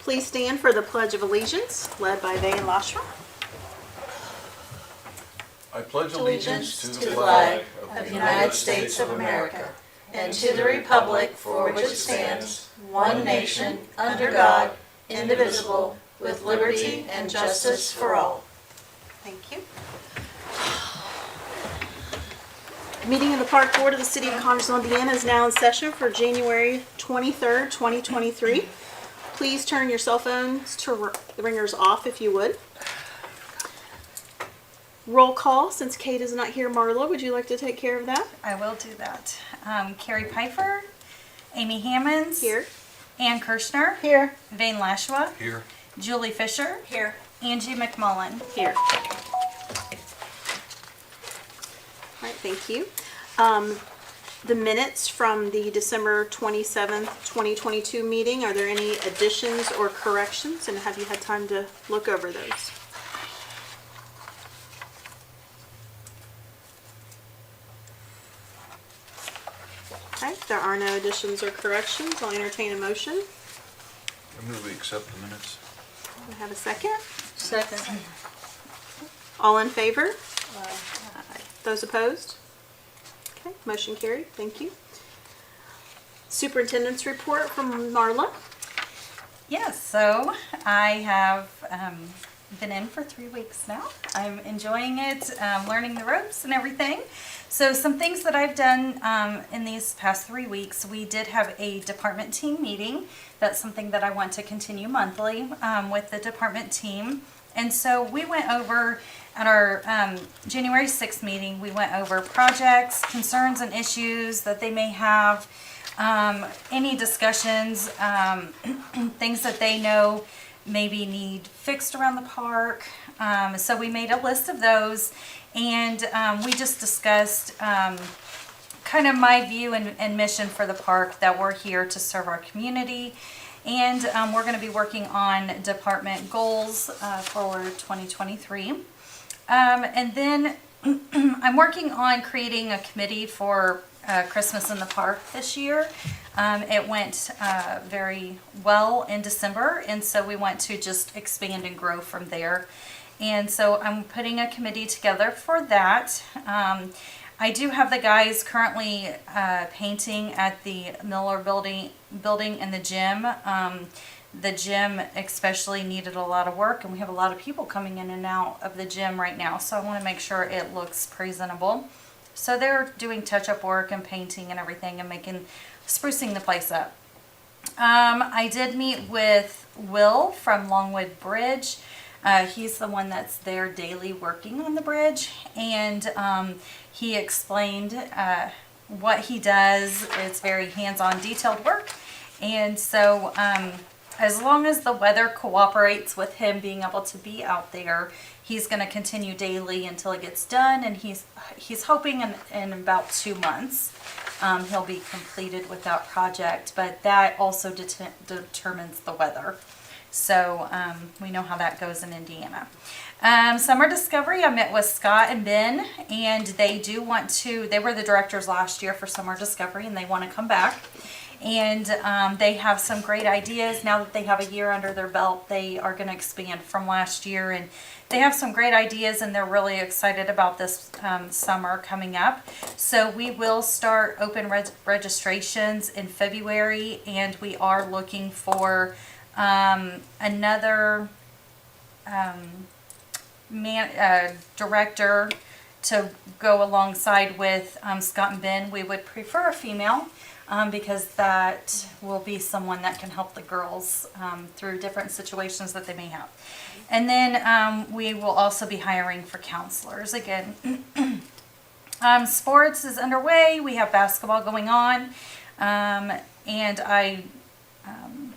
Please stand for the Pledge of Allegiance, led by Vane Lashma. I pledge allegiance to the flag of the United States of America and to the republic for which it stands, one nation, under God, indivisible, with liberty and justice for all. Thank you. Meeting of the Park Board of the City of Connersville, Indiana is now in session for January 23rd, 2023. Please turn your cell phones to ringers off if you would. Roll call, since Kate is not here. Marla, would you like to take care of that? I will do that. Carrie Pfeiffer, Amy Hammonds. Here. Ann Kirshner. Here. Vane Lashwa. Here. Julie Fisher. Here. Angie McMullen. Here. All right, thank you. The minutes from the December 27th, 2022 meeting, are there any additions or corrections, and have you had time to look over those? Okay, if there are no additions or corrections, I'll entertain a motion. I move we accept the minutes. We have a second. Second. All in favor? Aye. Those opposed? Okay, motion carried. Thank you. Superintendent's report from Marla. Yes, so I have been in for 3 weeks now. I'm enjoying it, learning the ropes and everything. So some things that I've done in these past 3 weeks, we did have a department team meeting. That's something that I want to continue monthly with the department team. And so we went over at our January 6th meeting, we went over projects, concerns, and issues that they may have, any discussions, things that they know maybe need fixed around the park. So we made a list of those, and we just discussed kind of my view and mission for the park, that we're here to serve our community. And we're going to be working on department goals for 2023. And then I'm working on creating a committee for Christmas in the Park this year. It went very well in December, and so we want to just expand and grow from there. And so I'm putting a committee together for that. I do have the guys currently painting at the Miller building and the gym. The gym especially needed a lot of work, and we have a lot of people coming in and out of the gym right now, so I want to make sure it looks presentable. So they're doing touch-up work and painting and everything, and sprucing the place up. I did meet with Will from Longwood Bridge. He's the one that's there daily working on the bridge, and he explained what he does. It's very hands-on, detailed work, and so as long as the weather cooperates with him being able to be out there, he's going to continue daily until it gets done, and he's hoping in about 2 months he'll be completed with that project, but that also determines the weather. So we know how that goes in Indiana. Summer Discovery, I met with Scott and Ben, and they were the directors last year for Summer Discovery, and they want to come back. And they have some great ideas. Now that they have a year under their belt, they are going to expand from last year, and they have some great ideas, and they're really excited about this summer coming up. So we will start open registrations in February, and we are looking for another director to go alongside with Scott and Ben. We would prefer a female because that will be someone that can help the girls through different situations that they may have. And then we will also be hiring for counselors again. Sports is underway. We have basketball going on, and I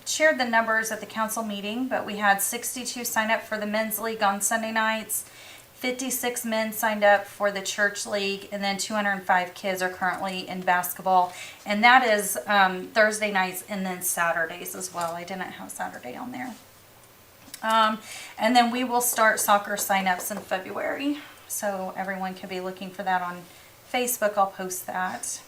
shared the numbers at the council meeting, but we had 62 sign up for the men's league on Sunday nights, 56 men signed up for the church league, and then 205 kids are currently in basketball, and that is Thursday nights and then Saturdays as well. I didn't have Saturday on there. And then we will start soccer sign-ups in February, so everyone can be looking for that on Facebook. I'll post that.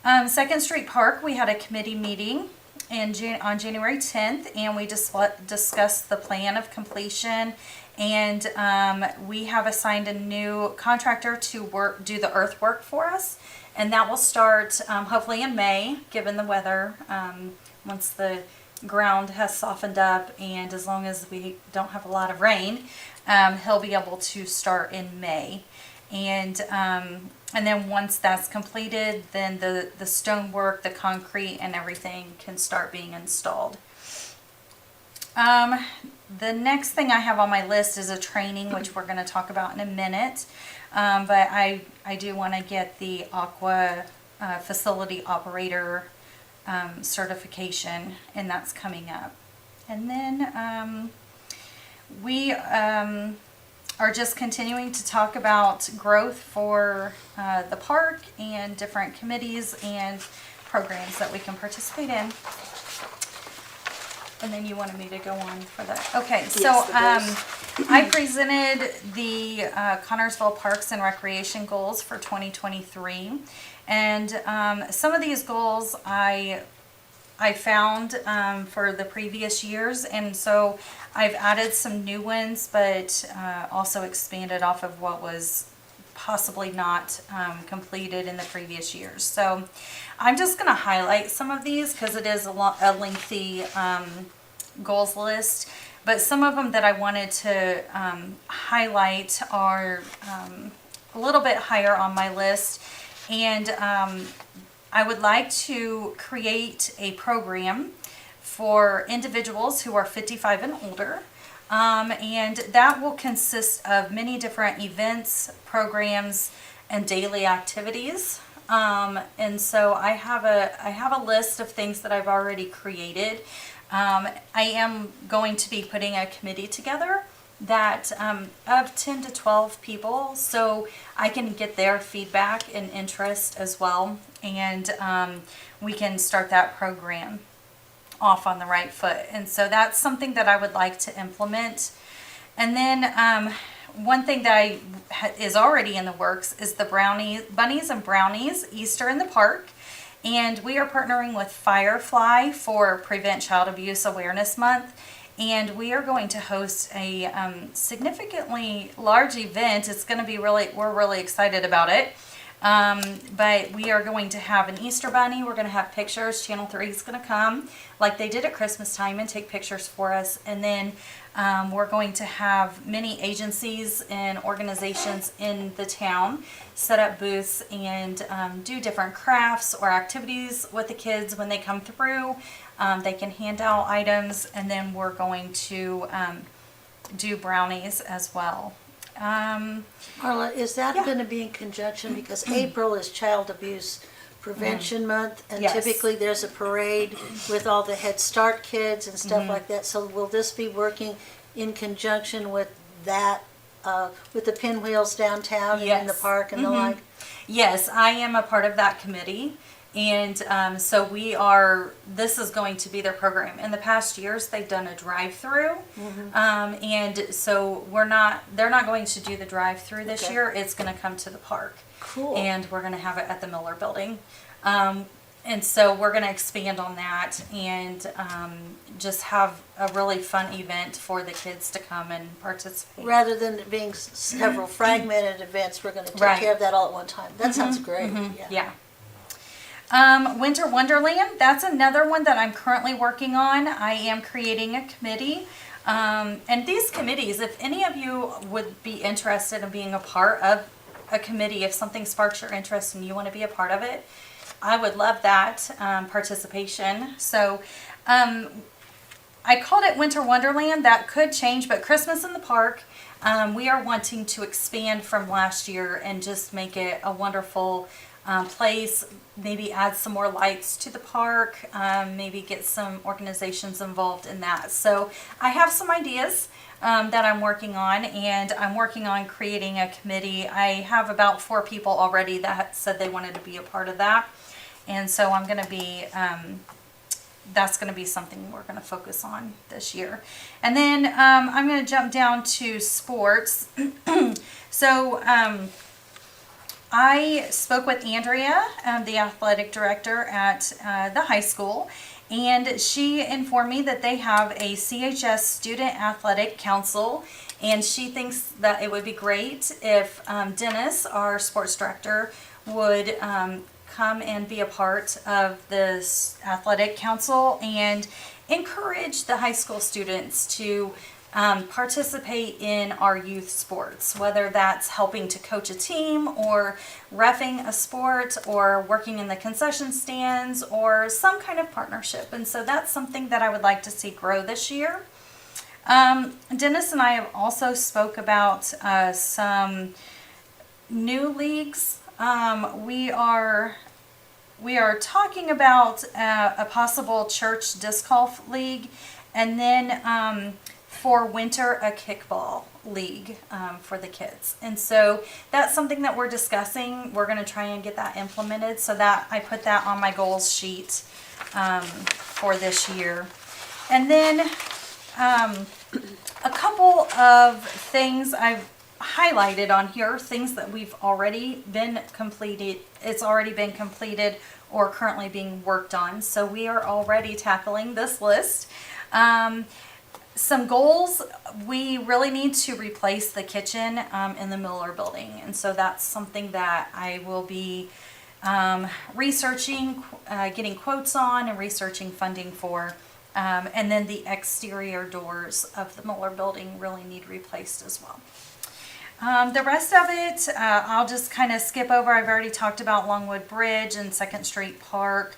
2nd Street Park, we had a committee meeting. on January 10th, and we discussed the plan of completion. And we have assigned a new contractor to do the earthwork for us, and that will start hopefully in May, given the weather. Once the ground has softened up, and as long as we don't have a lot of rain, he'll be able to start in May. And then once that's completed, then the stonework, the concrete, and everything can start being installed. The next thing I have on my list is a training, which we're going to talk about in a minute. But I do want to get the aqua facility operator certification, and that's coming up. And then we are just continuing to talk about growth for the park and different committees and programs that we can participate in. And then you wanted me to go on for that. Okay, so I presented the Connersville Parks and Recreation goals for 2023. And some of these goals I found for the previous years, and so I've added some new ones, but also expanded off of what was possibly not completed in the previous years. So I'm just going to highlight some of these because it is a lengthy goals list, but some of them that I wanted to highlight are a little bit higher on my list. And I would like to create a program for individuals who are 55 and older. And that will consist of many different events, programs, and daily activities. And so I have a list of things that I've already created. I am going to be putting a committee together that of 10 to 12 people, so I can get their feedback and interest as well, and we can start that program off on the right foot. And so that's something that I would like to implement. And then one thing that is already in the works is the Bunnies and Brownies Easter in the Park. And we are partnering with Firefly for Prevent Child Abuse Awareness Month. And we are going to host a significantly large event. It's going to be we're really excited about it. But we are going to have an Easter bunny. We're going to have pictures. Channel 3 is going to come like they did at Christmas time and take pictures for us. And then we're going to have many agencies and organizations in the town set up booths and do different crafts or activities with the kids when they come through. They can hand out items, and then we're going to do brownies as well. Marla, is that Yeah. going to be in conjunction, because April is Child Abuse Prevention Month, and Yes. typically there's a parade with all the Head Start kids and stuff like that, so will this be working in conjunction with that, with the pinwheels downtown and in the Yes. park and the like? Yes, I am a part of that committee. And so this is going to be their program. In the past years, they've done a drive-through. And so they're not going to do the drive-through this Okay. year. It's going to come to the park. Cool. And we're going to have it at the Miller Building. And so we're going to expand on that and just have a really fun event for the kids to come and participate. Rather than it being several fragmented events, we're going to take Right. care of that all at one time. That sounds great. Yeah. Winter Wonderland, that's another one that I'm currently working on. I am creating a committee. And these committees, if any of you would be interested in being a part of a committee, if something sparks your interest and you want to be a part of it, I would love that participation. So I called it Winter Wonderland. That could change, but Christmas in the Park, we are wanting to expand from last year and just make it a wonderful place, maybe add some more lights to the park, maybe get some organizations involved in that. So I have some ideas that I'm working on, and I'm working on creating a committee. I have about 4 people already that said they wanted to be a part of that. And so I'm going to be, that's going to be something we're going to focus on this year. And then I'm going to jump down to sports. So I spoke with Andrea, the athletic director at the high school, And she informed me that they have a CHS Student Athletic Council, and she thinks that it would be great if Dennis, our sports director, would come and be a part of this athletic council and encourage the high school students to participate in our youth sports, whether that's helping to coach a team or reffing a sport or working in the concession stands or some kind of partnership. And so that's something that I would like to see grow this year. Dennis and I have also spoke about some new leagues. We are talking about a possible church disc golf league, and then for winter a kickball league for the kids. And so that's something that we're discussing. We're going to try and get that implemented, so that I put that on my goals sheet for this year. And then a couple of things I've highlighted on here, things that we've already been completed. It's already been completed or currently being worked on. So we are already tackling this list. Some goals: we really need to replace the kitchen in the Miller building, and so that's something that I will be researching, getting quotes on, and researching funding for. And then the exterior doors of the Miller building really need replaced as well. The rest of it, I'll just kind of skip over. I've already talked about Longwood Bridge and 2nd Street Park.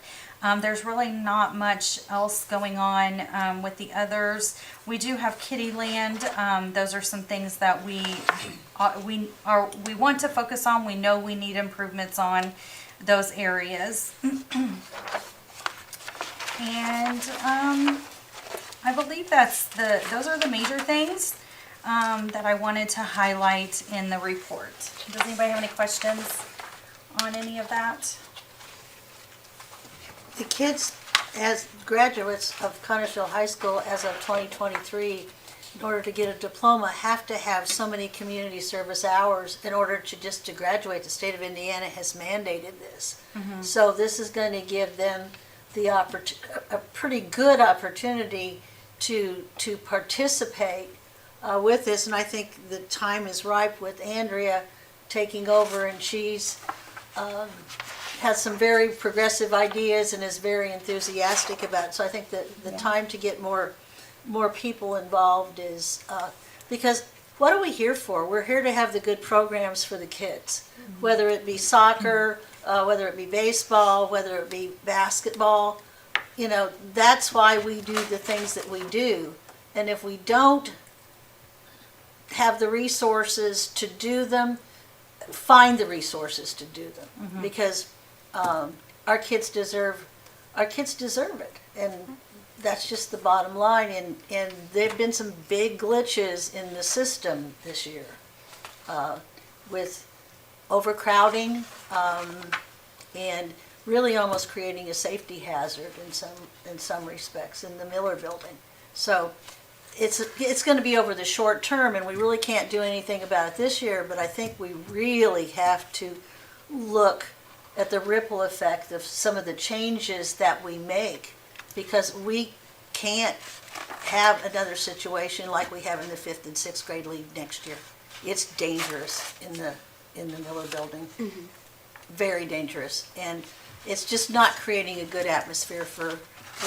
There's really not much else going on with the others. We do have Kittyland. Those are some things that we want to focus on. We know we need improvements on those areas. And I believe those are the major things that I wanted to highlight in the report. Does anybody have any questions on any of that? The kids, as graduates of Connersville High School as of 2023, in order to get a diploma, have to have so many community service hours in order to graduate. The state of Indiana has mandated this. So this is going to give them a pretty good opportunity to participate with this. And I think the time is ripe with Andrea taking over, and she's has some very progressive ideas and is very enthusiastic about it. So I think that the time to get more people involved is, because what are we here for? We're here to have the good programs for the kids, whether it be soccer, whether it be baseball, whether it be basketball. You know, that's why we do the things that we do. And if we don't have the resources to do them, find the resources to do them, because our kids deserve it, and that's just the bottom line. And there've been some big glitches in the system this year with overcrowding and really almost creating a safety hazard in some respects in the Miller building. So it's going to be over the short term, and we really can't do anything about it this year, but I think we really have to look at the ripple effect of some of the changes that we make, because we can't have another situation like we have in the 5th and 6th grade league next year. It's dangerous in the Miller building. Very dangerous, and it's just not creating a good atmosphere for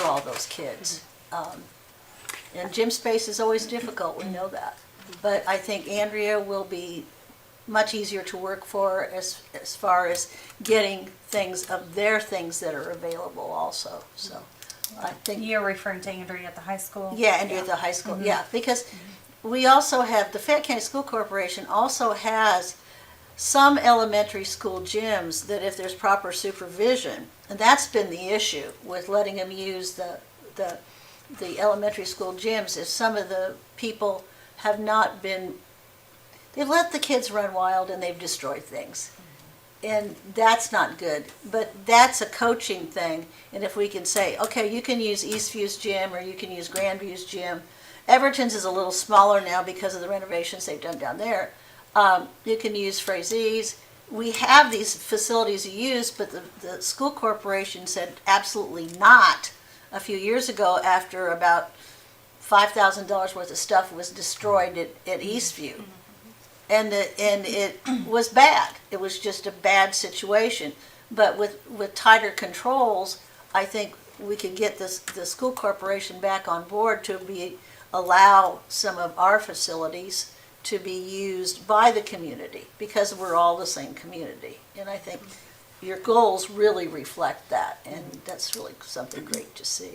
all those kids. And gym space is always difficult, we know that. But I think Andrea will be much easier to work for as far as getting things of their things that are available also. So I think You're referring to Andrea at the high school? yeah, Andrea at the high school, yeah, because we also have, the Fayette County School Corporation also has some elementary school gyms that if there's proper supervision, and that's been the issue with letting them use the elementary school gyms, is some of the people have not been, they've let the kids run wild and they've destroyed things. And that's not good, but that's a coaching thing. And if we can say, okay, you can use Eastview's gym or you can use Grandview's gym. Everton's is a little smaller now because of the renovations they've done down there. You can use Frazee's. We have these facilities to use, but the school corporation said absolutely not a few years ago after about $5,000 worth of stuff was destroyed at Eastview. And it was bad. It was just a bad situation. But with tighter controls, I think we could get the school corporation back on board to allow some of our facilities to be used by the community, because we're all the same community. And I think your goals really reflect that, and that's really something great to see.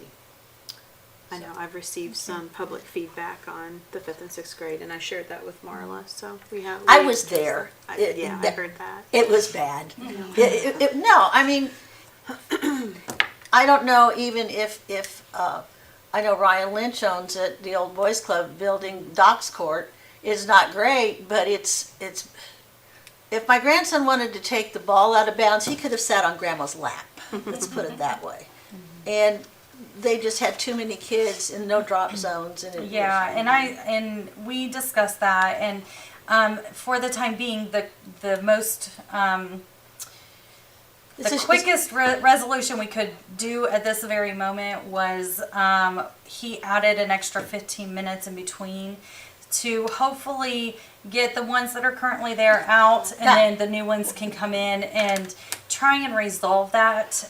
I know, I've received some public feedback on the 5th and 6th grade, and I shared that with Marla, so we have. I was there. I It- heard that. It was bad. No, I mean, I don't know even if I know Ryan Lynch owns it, the old boys club building, Docks Court, is not great, but it's, if my grandson wanted to take the ball out of bounds, he could have sat on grandma's lap, let's put it that way. And they just had too many kids and no drop zones, and it was. Yeah, and we discussed that, and for the time being, the most It's the a- quickest resolution we could do at this very moment was he added an extra 15 minutes in between to hopefully get the ones that are currently there out, and Yeah. then the new ones can come in and try and resolve that,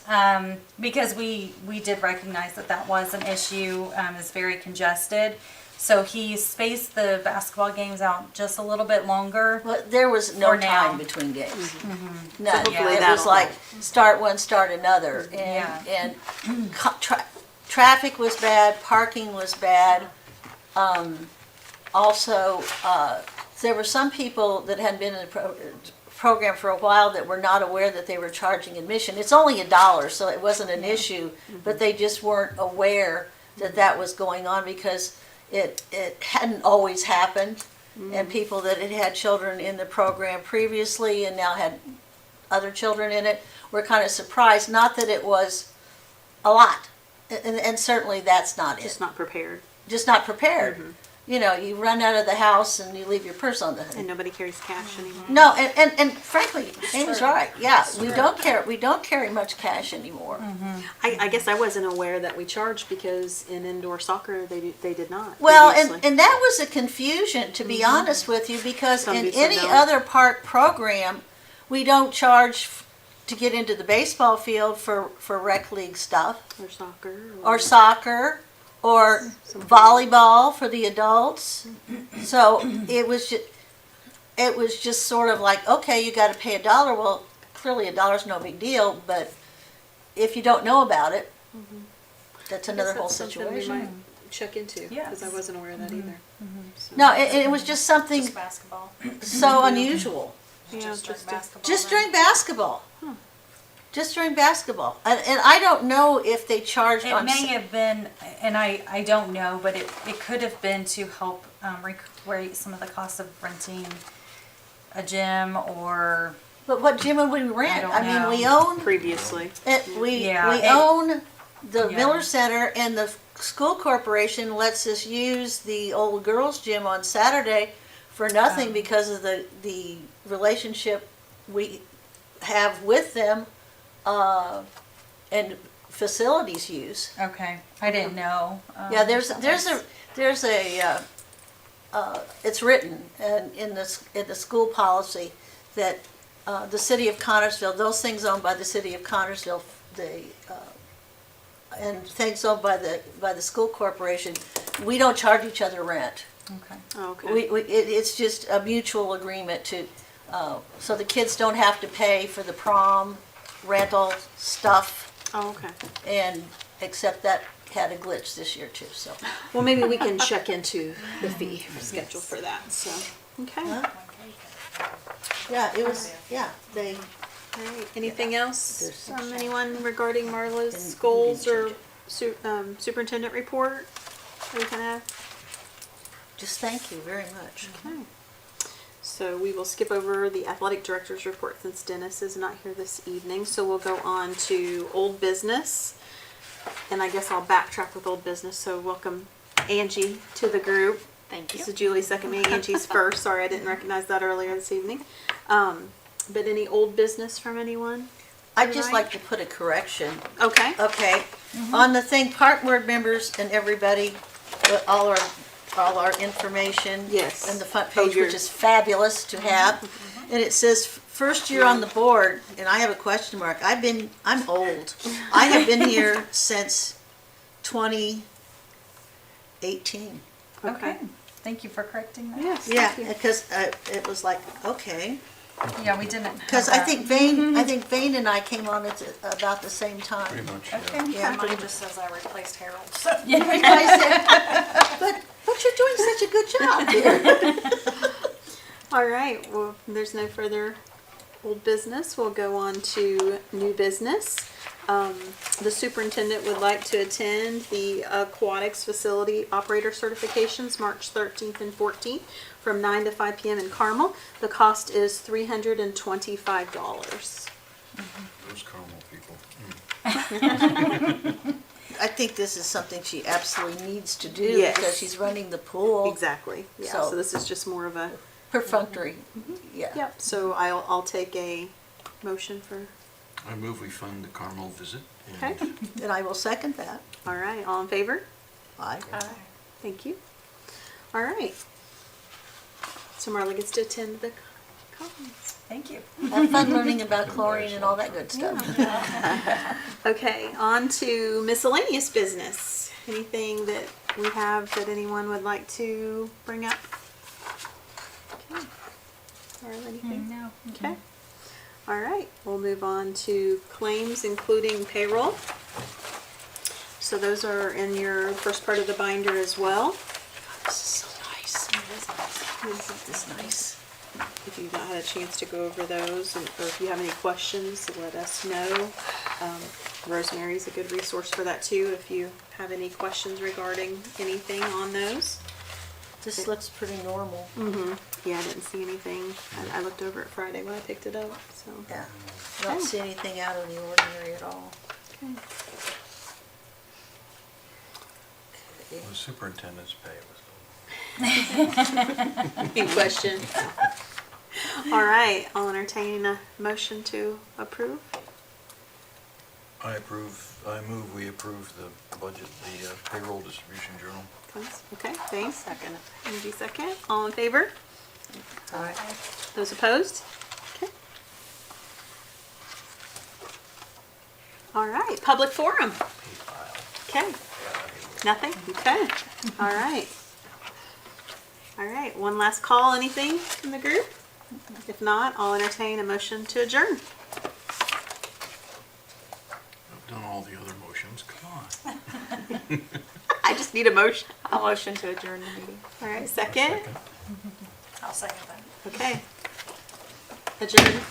because we did recognize that was an issue. It's very congested, so he spaced the basketball games out just a little bit longer. Well, there was no For now. time between games. So None. hopefully It was that'll like help. start one, start another, Yeah. and traffic was bad, parking was bad. Also, there were some people that hadn't been in the program for a while that were not aware that they were charging admission. It's only $1, so it wasn't an issue, but they just weren't aware that was going on, because it hadn't always happened. And people that had had children in the program previously and now had other children in it were kind of surprised. Not that it was a lot, and certainly that's not it. Just not prepared, Just not prepared. You know, you run out of the house and you leave your purse on the and hood. nobody carries cash anymore. No, and frankly, Amy's right. Yeah, we don't carry much cash anymore. I guess I wasn't aware that we charged, because in indoor soccer, they did not. Well, previously. and that was a confusion, to be honest with you, because Some in do, some any don't. other park program, we don't charge to get into the baseball field for rec league stuff, Or soccer. or soccer, or volleyball for the adults. So it was just sort of like, okay, you got to pay $1. Well, clearly $1's no big deal, but if you don't know about it, that's I guess another whole that's something we situation. might check into, because I Yes. wasn't aware of that either. So- No, it was just something Just basketball. so unusual. Yeah, Just just basketball. Just then. during basketball. Just during basketball. And I don't know if they charged It on. may have been, and I don't know, but it could have been to help recuperate some of the cost of renting a gym, or But what gym would we rent? don't I mean, know. we own previously. it. We Yeah, it- own the Yeah. Miller Center, and the school corporation lets us use the old girls' gym on Saturday for nothing because of the relationship we have with them, and facilities use. okay, I didn't know. Yeah, there's a it's written in the school policy that the city of Connersville, those things owned by the city of Connersville, and things owned by the school corporation, we don't charge each other rent. Okay. Oh, okay. It's just a mutual agreement to, so the kids don't have to pay for the prom rental stuff, Oh, okay. and except that had a glitch this year too, so. Well, maybe we can check into the fee schedule for that, so, okay. Huh? Yeah, it was, yeah, they, All right, anything else There's- from anyone regarding Marla's And goals you or didn't superintendent report? That we can add? just thank you very much. Okay. So we will skip over the athletic director's report since Dennis is not here this evening. So we'll go on to old business. And I guess I'll backtrack with old business. So welcome Angie to the group. Thank This you. is Julie's second meeting. Angie's first. Sorry, I didn't recognize that earlier this evening. But any old business from anyone? I'd just like to put a correction. Okay, Okay, on the thing, park board members and everybody, all our information. Yes. And the front Oh, page, you're- which is fabulous to have. And it says, first year on the board, and I have a question mark. I'm old. I have been here since 2018. Okay. Thank you for correcting that. yes, Yeah, thank you. because it was like, okay. Yeah, we didn't. Because I think Vane and I came on at about the same time. Pretty much, Okay. yeah. Yeah, Mine just says I replaced Harold, so. But you're doing such a good job, dear. All right, well, there's no further old business. We'll go on to new business. The superintendent would like to attend the aquatics facility operator certifications, March 13th and 14th, from 9 to 5 p.m. in Carmel. The cost is $325. Those caramel people. I think this is something she absolutely needs to do Yes. because she's running the pool. Exactly. Yeah, So- so this is just more of a, Perfunctory, yeah. yep. So I'll take a motion for, I move we fund the Carmel visit. okay. And I will second that. All right, all in favor? Aye. Thank you. All right. So Marla gets to attend the conference. Thank you. Have fun learning about chlorine and all that good stuff. Okay, on to miscellaneous business. Anything that we have that anyone would like to bring up? Okay. Or anything? No. Okay. All right, we'll move on to claims, including payroll. So those are in your first part of the binder as well. This is so nice. This is nice. If you've not had a chance to go over those, or if you have any questions, let us know. Rosemary's a good resource for that too, if you have any questions regarding anything on those. This looks pretty normal. Yeah, I didn't see anything. I looked over it Friday when I picked it up, so. Yeah. Don't see anything out of the ordinary at all. Okay. Well, the superintendent's pay was Good question. All right, I'll entertain a motion to approve. I move we approve the budget, the payroll distribution journal. Please. Okay, thanks. Second. Angie second. All in favor? Aye. Those opposed? Okay. All right, public forum. Pay file. Okay. Nothing? Okay. All right. All right, one last call, anything from the group? If not, I'll entertain a motion to adjourn. I've done all the other motions, come on. I just need a motion. I'll motion to adjourn the meeting. All right, second. I'll second that. Okay. Adjourn.